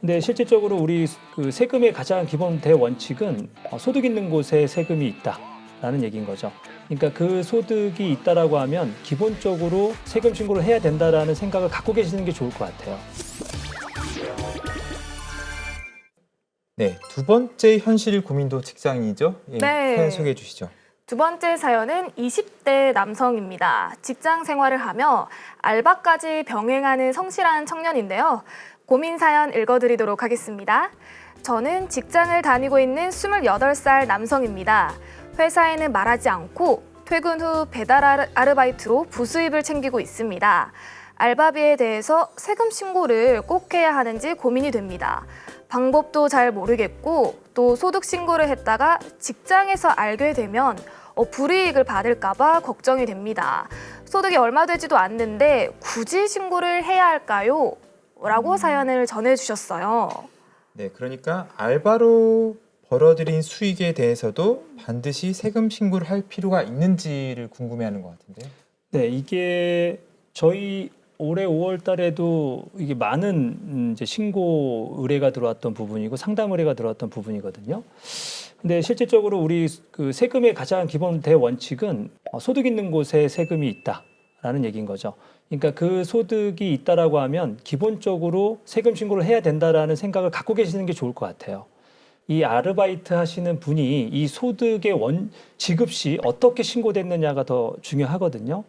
근데 실질적으로 우리 그 세금의 가장 기본 대원칙은 소득 있는 곳에 세금이 있다라는 얘기인 거죠. 그러니까 그 소득이 있다라고 하면 기본적으로 세금 신고를 해야 된다라는 생각을 갖고 계시는 게 좋을 것 같아요. 네, 두 번째 현실 고민도 직장인이죠? 예, 네. 사연 소개해 주시죠. 두 번째 사연은 20대 남성입니다. 직장 생활을 하며 알바까지 병행하는 성실한 청년인데요. 고민 사연 읽어드리도록 하겠습니다. 저는 직장을 다니고 있는 28살 남성입니다. 회사에는 말하지 않고 퇴근 후 배달 아르바이트로 부수입을 챙기고 있습니다. 알바비에 대해서 세금 신고를 꼭 해야 하는지 고민이 됩니다. 방법도 잘 모르겠고 또 소득 신고를 했다가 직장에서 알게 되면 불이익을 받을까 봐 걱정이 됩니다. 소득이 얼마 되지도 않는데 굳이 신고를 해야 할까요? 라고 사연을 전해주셨어요. 네, 그러니까 알바로 벌어들인 수익에 대해서도 반드시 세금 신고를 할 필요가 있는지를 궁금해하는 것 같은데요. 네, 이게 저희 올해 5월 달에도 이게 많은 이제 신고 의뢰가 들어왔던 부분이고 상담 의뢰가 들어왔던 부분이거든요. 근데 실질적으로 우리 그 세금의 가장 기본 대원칙은 소득 있는 곳에 세금이 있다라는 얘기인 거죠. 그러니까 그 소득이 있다라고 하면 기본적으로 세금 신고를 해야 된다라는 생각을 갖고 계시는 게 좋을 것 같아요. 이 아르바이트 하시는 분이 이 소득의 지급 시 어떻게 신고됐느냐가 더 중요하거든요.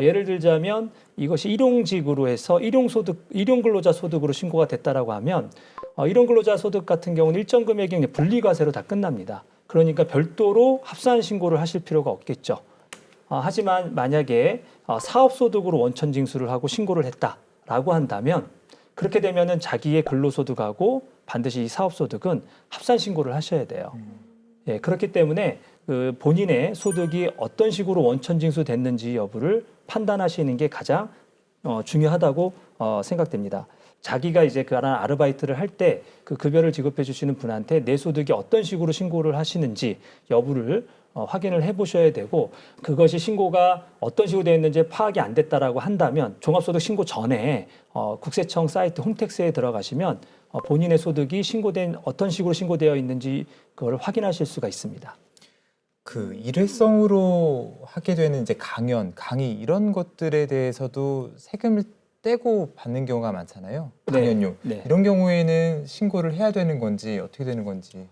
예를 들자면 이것이 일용직으로 해서 일용근로자 소득으로 신고가 됐다라고 하면 일용근로자 소득 같은 경우는 일정 금액이 그냥 분리과세로 다 끝납니다. 그러니까 별도로 합산 신고를 하실 필요가 없겠죠. 하지만 만약에 사업소득으로 원천징수를 하고 신고를 했다라고 한다면 그렇게 되면은 자기의 근로소득하고 반드시 이 사업소득은 합산 신고를 하셔야 돼요. 예, 그렇기 때문에 그 본인의 소득이 어떤 식으로 원천징수 됐는지 여부를 판단하시는 게 가장 중요하다고 생각됩니다. 자기가 이제 그 아르바이트를 할 때 그 급여를 지급해 주시는 분한테 내 소득이 어떤 식으로 신고를 하시는지 여부를 확인을 해 보셔야 되고 그것이 신고가 어떤 식으로 되어 있는지 파악이 안 됐다라고 한다면 종합소득 신고 전에 국세청 사이트 홈택스에 들어가시면 본인의 소득이 신고된 어떤 식으로 신고되어 있는지 그걸 확인하실 수가 있습니다. 그 일회성으로 하게 되는 이제 강의 이런 것들에 대해서도 세금을 떼고 받는 경우가 많잖아요. 강연료. 네. 이런 경우에는 신고를 해야 되는 건지 어떻게 되는 건지.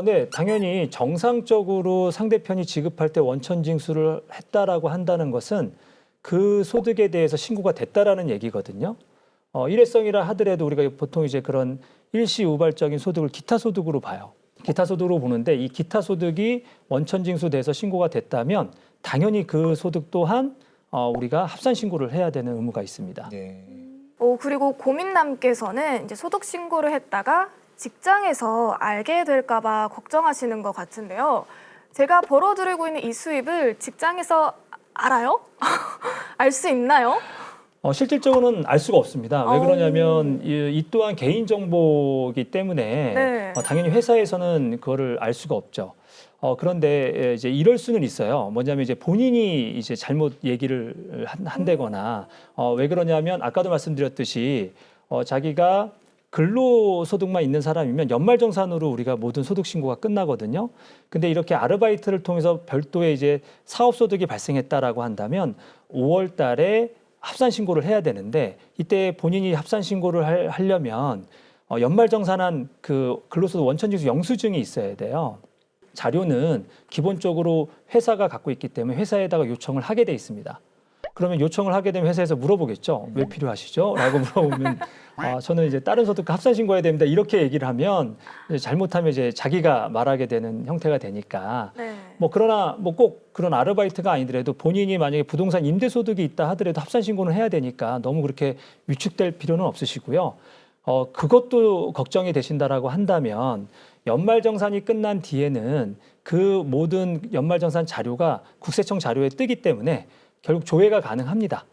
네, 당연히 정상적으로 상대편이 지급할 때 원천징수를 했다라고 한다는 것은 그 소득에 대해서 신고가 됐다라는 얘기거든요. 일회성이라 하더라도 우리가 보통 이제 그런 일시우발적인 소득을 기타 소득으로 봐요. 기타 소득으로 보는데 이 기타 소득이 원천징수돼서 신고가 됐다면 당연히 그 소득 또한 우리가 합산 신고를 해야 되는 의무가 있습니다. 네. 그리고 고민남께서는 이제 소득 신고를 했다가 직장에서 알게 될까 봐 걱정하시는 것 같은데요. 제가 벌어들이고 있는 이 수입을 직장에서 알아요? 알 수 있나요? 실질적으로는 알 수가 없습니다. 왜 그러냐면 이 또한 개인정보이기 때문에 네. 당연히 회사에서는 그거를 알 수가 없죠. 그런데 이제 이럴 수는 있어요. 뭐냐면 이제 본인이 이제 잘못 얘기를 한다거나 왜 그러냐면 아까도 말씀드렸듯이 자기가 근로소득만 있는 사람이면 연말정산으로 우리가 모든 소득 신고가 끝나거든요. 근데 이렇게 아르바이트를 통해서 별도의 이제 사업소득이 발생했다라고 한다면 5월 달에 합산 신고를 해야 되는데 이때 본인이 합산 신고를 하려면 연말정산한 그 근로소득 원천징수 영수증이 있어야 돼요. 자료는 기본적으로 회사가 갖고 있기 때문에 회사에다가 요청을 하게 돼 있습니다. 그러면 요청을 하게 되면 회사에서 물어보겠죠. 왜 필요하시죠? 라고 물어보면 저는 이제 다른 소득과 합산 신고해야 됩니다. 이렇게 얘기를 하면 이제 잘못하면 이제 자기가 말하게 되는 형태가 되니까 네. 그러나 꼭 그런 아르바이트가 아니더라도 본인이 만약에 부동산 임대 소득이 있다 하더라도 합산 신고는 해야 되니까 너무 그렇게 위축될 필요는 없으시고요. 그것도 걱정이 되신다라고 한다면 연말정산이 끝난 뒤에는 그 모든 연말정산 자료가 국세청 자료에 뜨기 때문에 결국 조회가 가능합니다.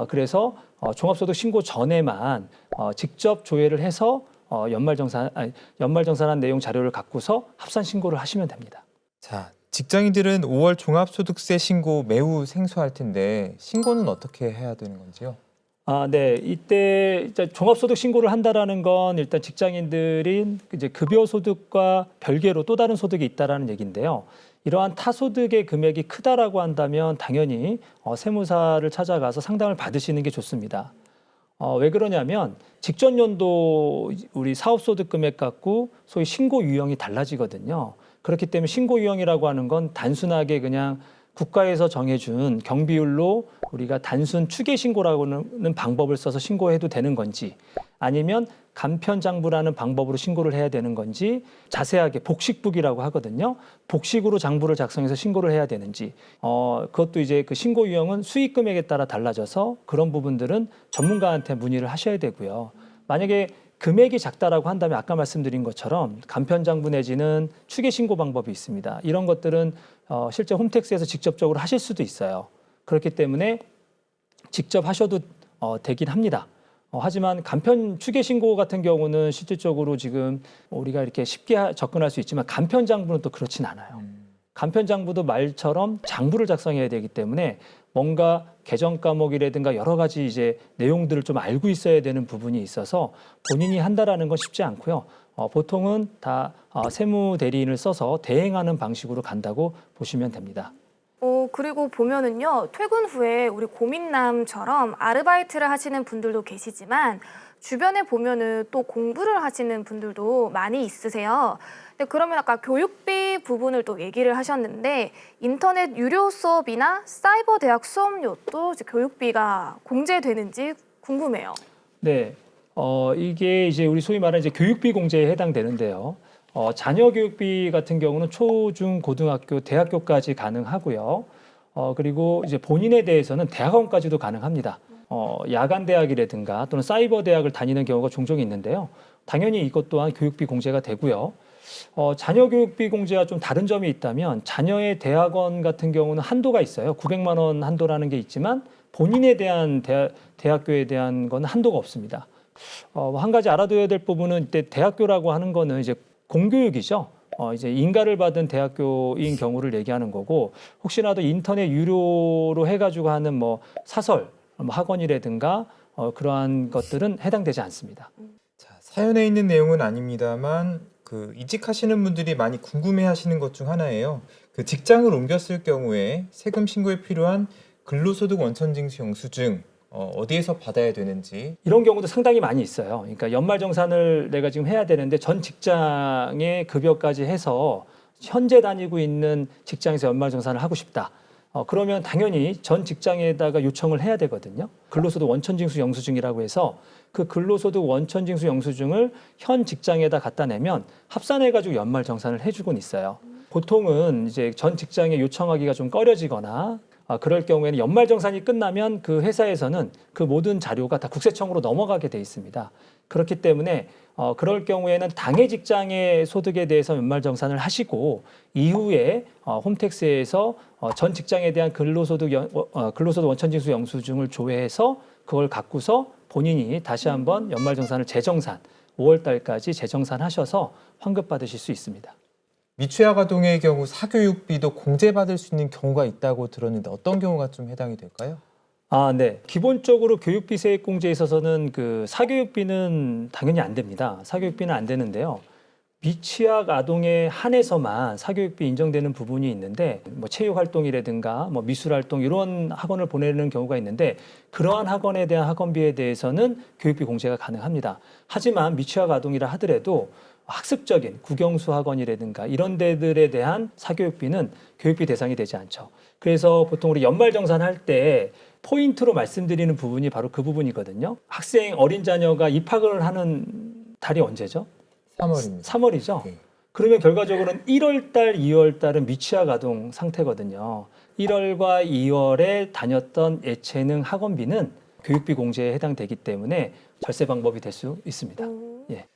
그래서 종합소득 신고 전에만 직접 조회를 해서 연말정산한 내용 자료를 갖고서 합산 신고를 하시면 됩니다. 자, 직장인들은 5월 종합소득세 신고 매우 생소할 텐데 신고는 어떻게 해야 되는 건지요? 네. 이때 이제 종합소득 신고를 한다라는 건 일단 직장인들이 이제 급여 소득과 별개로 또 다른 소득이 있다라는 얘기인데요. 이러한 타소득의 금액이 크다라고 한다면 당연히 세무사를 찾아가서 상담을 받으시는 게 좋습니다. 왜 그러냐면 직전 연도 우리 사업소득 금액 갖고 소위 신고 유형이 달라지거든요. 그렇기 때문에 신고 유형이라고 하는 건 단순하게 그냥 국가에서 정해준 경비율로 우리가 단순 추계 신고라고 하는 방법을 써서 신고해도 되는 건지 아니면 간편장부라는 방법으로 신고를 해야 되는 건지 자세하게 복식북이라고 하거든요. 복식으로 장부를 작성해서 신고를 해야 되는지 그것도 이제 그 신고 유형은 수익 금액에 따라 달라져서 그런 부분들은 전문가한테 문의를 하셔야 되고요. 만약에 금액이 작다라고 한다면 아까 말씀드린 것처럼 간편장부 내지는 추계 신고 방법이 있습니다. 이런 것들은 실제 홈택스에서 직접적으로 하실 수도 있어요. 그렇기 때문에 직접 하셔도 되긴 합니다. 하지만 간편 추계 신고 같은 경우는 실질적으로 지금 우리가 이렇게 쉽게 접근할 수 있지만 간편 장부는 또 그렇진 않아요. 간편 장부도 말처럼 장부를 작성해야 되기 때문에 뭔가 개정 과목이라든가 여러 가지 이제 내용들을 좀 알고 있어야 되는 부분이 있어서 본인이 한다라는 건 쉽지 않고요. 보통은 다 세무 대리인을 써서 대행하는 방식으로 간다고 보시면 됩니다. 그리고 보면은요, 퇴근 후에 우리 고민남처럼 아르바이트를 하시는 분들도 계시지만 주변에 보면은 또 공부를 하시는 분들도 많이 있으세요. 근데 그러면 아까 교육비 부분을 또 얘기를 하셨는데 인터넷 유료 수업이나 사이버 대학 수업료도 이제 교육비가 공제되는지 궁금해요. 네, 이게 이제 우리 소위 말하는 이제 교육비 공제에 해당되는데요. 자녀 교육비 같은 경우는 초, 중, 고등학교, 대학교까지 가능하고요. 그리고 이제 본인에 대해서는 대학원까지도 가능합니다. 야간 대학이라든가 또는 사이버 대학을 다니는 경우가 종종 있는데요. 당연히 이것 또한 교육비 공제가 되고요. 자녀 교육비 공제와 좀 다른 점이 있다면 자녀의 대학원 같은 경우는 한도가 있어요. 900만 원 한도라는 게 있지만 본인에 대한 대학교에 대한 건 한도가 없습니다. 한 가지 알아둬야 될 부분은 이때 대학교라고 하는 거는 이제 공교육이죠. 이제 인가를 받은 대학교인 경우를 얘기하는 거고 혹시라도 인터넷 유료로 해가지고 하는 뭐 사설 학원이라든가 그러한 것들은 해당되지 않습니다. 자, 사연에 있는 내용은 아닙니다만 그 이직하시는 분들이 많이 궁금해하시는 것 중 하나예요. 그 직장을 옮겼을 경우에 세금 신고에 필요한 근로소득 원천징수 영수증 어디에서 받아야 되는지. 이런 경우도 상당히 많이 있어요. 그러니까 연말정산을 내가 지금 해야 되는데 전 직장의 급여까지 해서 현재 다니고 있는 직장에서 연말정산을 하고 싶다. 그러면 당연히 전 직장에다가 요청을 해야 되거든요. 근로소득 원천징수 영수증이라고 해서 그 근로소득 원천징수 영수증을 현 직장에다 갖다 내면 합산해가지고 연말정산을 해주곤 있어요. 보통은 이제 전 직장에 요청하기가 좀 꺼려지거나 그럴 경우에는 연말정산이 끝나면 그 회사에서는 그 모든 자료가 다 국세청으로 넘어가게 돼 있습니다. 그렇기 때문에 그럴 경우에는 당해 직장의 소득에 대해서 연말정산을 하시고 이후에 홈택스에서 전 직장에 대한 근로소득 원천징수 영수증을 조회해서 그걸 갖고서 본인이 다시 한번 연말정산을 재정산 5월 달까지 재정산하셔서 환급 받으실 수 있습니다. 미취학 아동의 경우 사교육비도 공제받을 수 있는 경우가 있다고 들었는데 어떤 경우가 좀 해당이 될까요? 네. 기본적으로 교육비 세액 공제에 있어서는 그 사교육비는 당연히 안 됩니다. 사교육비는 안 되는데요. 미취학 아동에 한해서만 사교육비 인정되는 부분이 있는데 뭐 체육 활동이라든가 뭐 미술 활동 이런 학원을 보내는 경우가 있는데 그러한 학원에 대한 학원비에 대해서는 교육비 공제가 가능합니다. 하지만 미취학 아동이라 하더라도 학습적인 국영수 학원이라든가 이런 데들에 대한 사교육비는 교육비 대상이 되지 않죠. 그래서 보통 우리 연말정산할 때 포인트로 말씀드리는 부분이 바로 그 부분이거든요. 학생 어린 자녀가 입학을 하는 달이 언제죠? 3월입니다. 3월이죠. 네. 그러면 결과적으로는 1월 달, 2월 달은 미취학 아동 상태거든요. 1월과 2월에 다녔던 예체능 학원비는 교육비 공제에 해당되기 때문에 절세 방법이 될 수 있습니다. 예.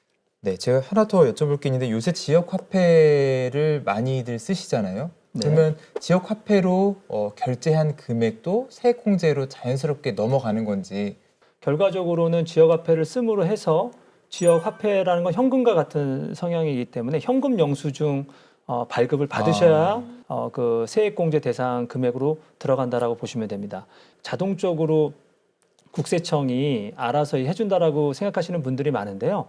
네, 제가 하나 더 여쭤볼 게 있는데 요새 지역 화폐를 많이들 쓰시잖아요. 네. 그러면 지역 화폐로 결제한 금액도 세액 공제로 자연스럽게 넘어가는 건지. 결과적으로는 지역화폐를 씀으로 해서 지역화폐라는 건 현금과 같은 성향이기 때문에 현금 영수증 발급을 받으셔야 그 세액공제 대상 금액으로 들어간다라고 보시면 됩니다. 자동적으로 국세청이 알아서 해준다라고 생각하시는 분들이 많은데요.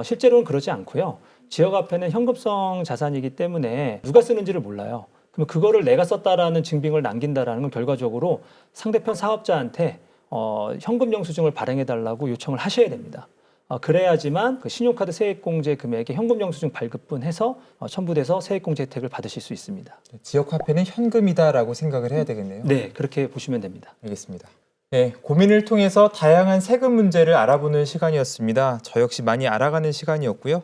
실제로는 그러지 않고요. 지역화폐는 현금성 자산이기 때문에 누가 쓰는지를 몰라요. 그러면 그거를 내가 썼다라는 증빙을 남긴다라는 건 결과적으로 상대편 사업자한테 현금 영수증을 발행해달라고 요청을 하셔야 됩니다. 그래야지만 그 신용카드 세액공제 금액에 현금 영수증 발급분해서 첨부돼서 세액공제 혜택을 받으실 수 있습니다. 지역 화폐는 현금이다라고 생각을 해야 되겠네요. 네, 그렇게 보시면 됩니다. 알겠습니다. 네, 고민을 통해서 다양한 세금 문제를 알아보는 시간이었습니다. 저 역시 많이 알아가는 시간이었고요.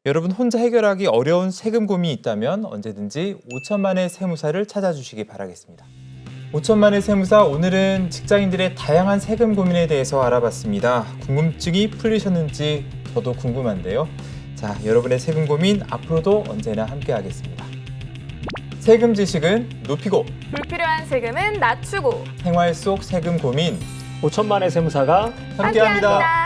여러분 혼자 해결하기 어려운 세금 고민이 있다면 언제든지 5천만의 세무사를 찾아주시기 바라겠습니다. 5천만의 세무사, 오늘은 직장인들의 다양한 세금 고민에 대해서 알아봤습니다. 궁금증이 풀리셨는지 저도 궁금한데요. 자, 여러분의 세금 고민 앞으로도 언제나 함께하겠습니다. 세금 지식은 높이고 불필요한 세금은 낮추고 생활 속 세금 고민 5천만의 세무사가 함께합니다.